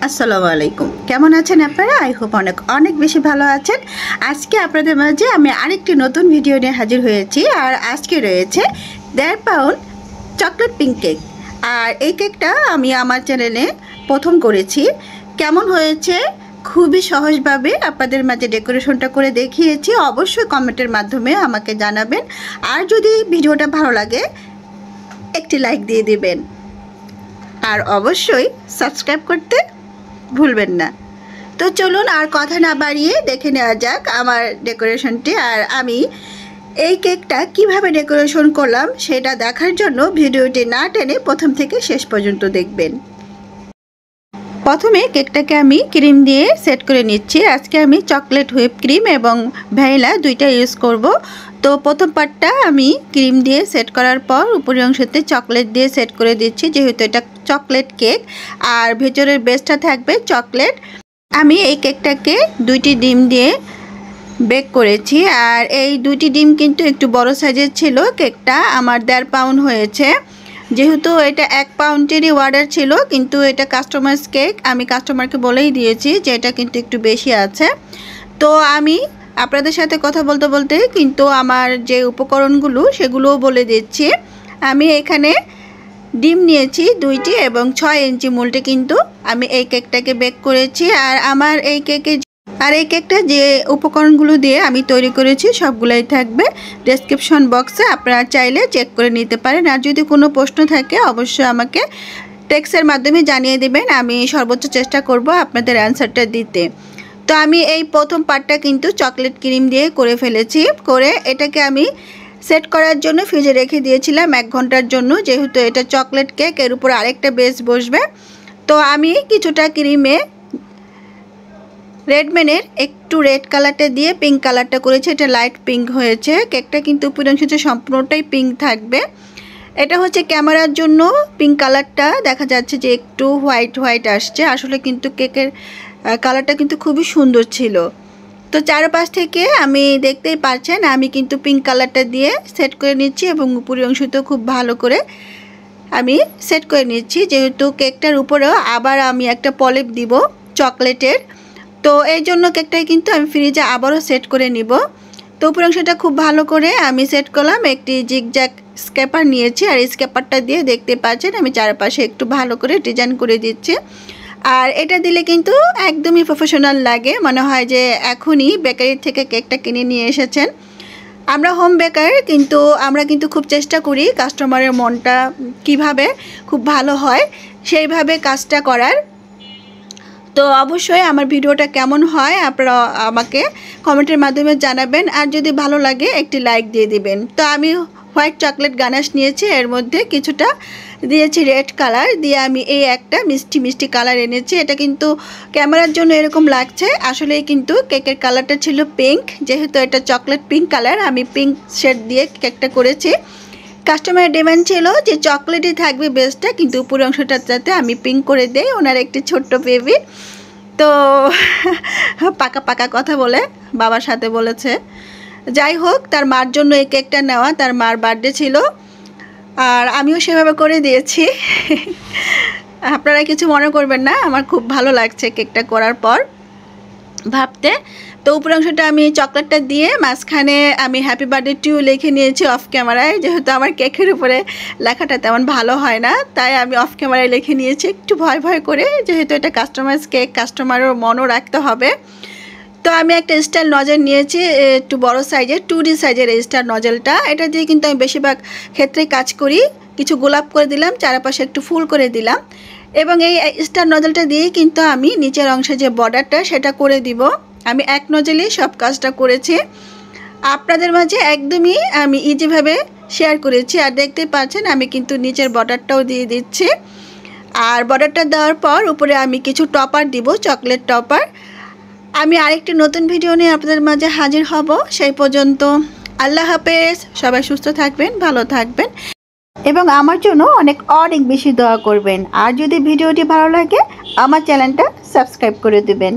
আসসালামু আলাইকুম। কেমন আছেন আপনারা? আই হোপ অনেক অনেক বেশি ভালো আছেন। আজকে আপনাদের মাঝে আমি আরেকটি নতুন ভিডিও নিয়ে হাজির হয়েছি। আর আজকে রয়েছে 1.5 পাউন্ড চকলেট পিঙ্ক কেক। আর এই কেকটা আমি আমার চ্যানেলে প্রথম করেছি। কেমন হয়েছে খুবই সহজভাবে আপনাদের মাঝে ডেকোরেশনটা করে দেখিয়েছি। অবশ্যই কমেন্টের মাধ্যমে আমাকে জানাবেন। আর যদি ভিডিওটা ভালো লাগে একটি লাইক দিয়ে দিবেন, আর অবশ্যই সাবস্ক্রাইব করতে ভুলবেন না। তো চলুন আর কথা না বাড়িয়ে দেখে নেওয়া যাক আমার ডেকোরেশনটি। আর আমি এই কেকটা কিভাবে ডেকোরেশন করলাম সেটা দেখার জন্য ভিডিওটি না টেনে প্রথম থেকে শেষ পর্যন্ত দেখবেন। প্রথমে কেকটাকে আমি ক্রিম দিয়ে সেট করে নিচ্ছি। আজকে আমি চকলেট হুইপ ক্রিম এবং ভ্যানিলা দুইটা ইউজ করব। তো প্রথম পার্টটা আমি ক্রিম দিয়ে সেট করার পর উপরের অংশতে চকলেট দিয়ে সেট করে দিচ্ছি, যেহেতু এটা চকলেট কেক আর ভেতরের বেসটা থাকবে চকলেট। আমি এই কেকটাকে 2টি ডিম দিয়ে বেক করেছি। আর এই 2টি ডিম কিন্তু একটু বড় সাইজের ছিল। কেকটা আমার 1.5 পাউন্ড হয়েছে। যেহেতু এটা 1 পাউন্ডেরই অর্ডার ছিল, কিন্তু এটা কাস্টমাইজ কেক, আমি কাস্টমারকে বলেই দিয়েছি যে এটা কিন্তু একটু বেশি আছে। তো আমি আপনাদের সাথে কথা বলতে বলতে কিন্তু আমার যে উপকরণগুলো সেগুলোও বলে দিচ্ছি। আমি এখানে ডিম নিয়েছি 2টি এবং 6 ইঞ্চি মোল্ডে কিন্তু আমি এই কেকটাকে বেক করেছি। আর আমার এই কেকটা যে উপকরণগুলো দিয়ে আমি তৈরি করেছি সবগুলাই থাকবে ডেসক্রিপশন বক্সে, আপনারা চাইলে চেক করে নিতে পারেন। আর যদি কোনো প্রশ্ন থাকে অবশ্যই আমাকে টেক্সটের মাধ্যমে জানিয়ে দেবেন, আমি সর্বোচ্চ চেষ্টা করব আপনাদের অ্যান্সারটা দিতে। তো আমি এই প্রথম পার্টটা কিন্তু চকলেট ক্রিম দিয়ে করে ফেলেছি। করে এটাকে আমি সেট করার জন্য ফ্রিজে রেখে দিয়েছিলাম 1 ঘন্টার জন্য, যেহেতু এটা চকলেট কেক, এর উপর আরেকটা বেস বসবে। তো আমি কিছুটা ক্রিমে রেডম্যানের একটু রেড কালারটা দিয়ে পিঙ্ক কালারটা করেছি। এটা লাইট পিঙ্ক হয়েছে। কেকটা কিন্তু উপরের অংশে সম্পূর্ণটাই পিঙ্ক থাকবে। এটা হচ্ছে ক্যামেরার জন্য পিঙ্ক কালারটা দেখা যাচ্ছে যে একটু হোয়াইট হোয়াইট আসছে, আসলে কিন্তু কেকের কালারটা কিন্তু খুবই সুন্দর ছিল। তো চারপাশ থেকে আমি দেখতেই পাচ্ছেন আমি কিন্তু পিঙ্ক কালারটা দিয়ে সেট করে নিচ্ছি এবং উপরের অংশতেও খুব ভালো করে আমি সেট করে নিচ্ছি, যেহেতু কেকটার উপরেও আবার আমি একটা পলিপ দিব চকলেটের। তো এই জন্য কেকটাই কিন্তু আমি ফ্রিজে আবারও সেট করে নিব। তো উপরের অংশটা খুব ভালো করে আমি সেট করলাম। একটি জিগজ্যাগ স্কেপার নিয়েছি, আর এই স্কেপারটা দিয়ে দেখতে পাচ্ছেন আমি চারপাশে একটু ভালো করে ডিজাইন করে দিচ্ছি। আর এটা দিলে কিন্তু একদমই প্রফেশনাল লাগে, মনে হয় যে এখনই বেকারি থেকে কেকটা কিনে নিয়ে এসেছেন। আমরা হোম বেকার, কিন্তু আমরা কিন্তু খুব চেষ্টা করি কাস্টমারের মনটা কিভাবে খুব ভালো হয় সেইভাবে কাজটা করার। তো অবশ্যই আমার ভিডিওটা কেমন হয় আপনারা আমাকে কমেন্টের মাধ্যমে জানাবেন, আর যদি ভালো লাগে একটি লাইক দিয়ে দিবেন। তো আমি হোয়াইট চকলেট গানাশ নিয়েছি, এর মধ্যে কিছুটা দিয়েছি রেড কালার দিয়ে আমি এই একটা মিষ্টি মিষ্টি কালার এনেছি। এটা কিন্তু ক্যামেরার জন্য এরকম লাগছে, আসলেই কিন্তু কেকের কালারটা ছিল পিঙ্ক। যেহেতু এটা চকলেট পিঙ্ক কালার, আমি পিঙ্ক শেড দিয়ে কেকটা করেছি। কাস্টমারের ডিমান্ড ছিল যে চকলেটই থাকবে বেসটা, কিন্তু উপরের অংশটা যাতে আমি পিঙ্ক করে দেই, ওনার একটি ছোট্ট বেবি। তো পাকা পাকা কথা বলে বাবার সাথে বলেছে। যাই হোক, তার মার জন্য এই কেকটা নেওয়া, তার মার বার্থডে ছিল, আর আমিও সেভাবে করে দিয়েছি। আপনারা কিছু মনে করবেন না, আমার খুব ভালো লাগছে কেকটা করার পর ভাবতে। তো উপর অংশটা আমি চকলেটটা দিয়ে মাঝখানে আমি হ্যাপি বার্থডে টু লিখে নিয়েছি অফ ক্যামেরায়। যেহেতু আমার কেকের উপরে লেখাটা তেমন ভালো হয় না, তাই আমি অফ ক্যামেরায় লিখে নিয়েছি একটু ভয় ভয় করে, যেহেতু এটা কাস্টমাইজ কেক, কাস্টমারের মনও রাখতে হবে। তো আমি একটা স্টার নজেল নিয়েছি একটু বড় সাইজের, 2D সাইজের এই স্টার নজেলটা। এটা দিয়ে কিন্তু আমি বেশিরভাগ ক্ষেত্রেই কাজ করি। কিছু গোলাপ করে দিলাম, চারপাশে একটু ফুল করে দিলাম, এবং এই স্টার নজেলটা দিয়েই কিন্তু আমি নিচের অংশে যে বর্ডারটা সেটা করে দিব। আমি এক নজেলেই সব কাজটা করেছি, আপনাদের মাঝে একদমই আমি ইজিভাবে শেয়ার করেছি। আর দেখতে পাচ্ছেন আমি কিন্তু নিচের বর্ডারটাও দিয়ে দিচ্ছি। আর বর্ডারটা দেওয়ার পর উপরে আমি কিছু টপার দিব, চকলেট টপার। আমি আরেকটি নতুন ভিডিও নিয়ে আপনাদের মাঝে হাজির হব। সেই পর্যন্ত আল্লাহ হাফেজ। সবাই সুস্থ থাকবেন, ভালো থাকবেন এবং আমার জন্য অনেক অনেক বেশি দোয়া করবেন। আর যদি ভিডিওটি ভালো লাগে আমার চ্যানেলটা সাবস্ক্রাইব করে দেবেন।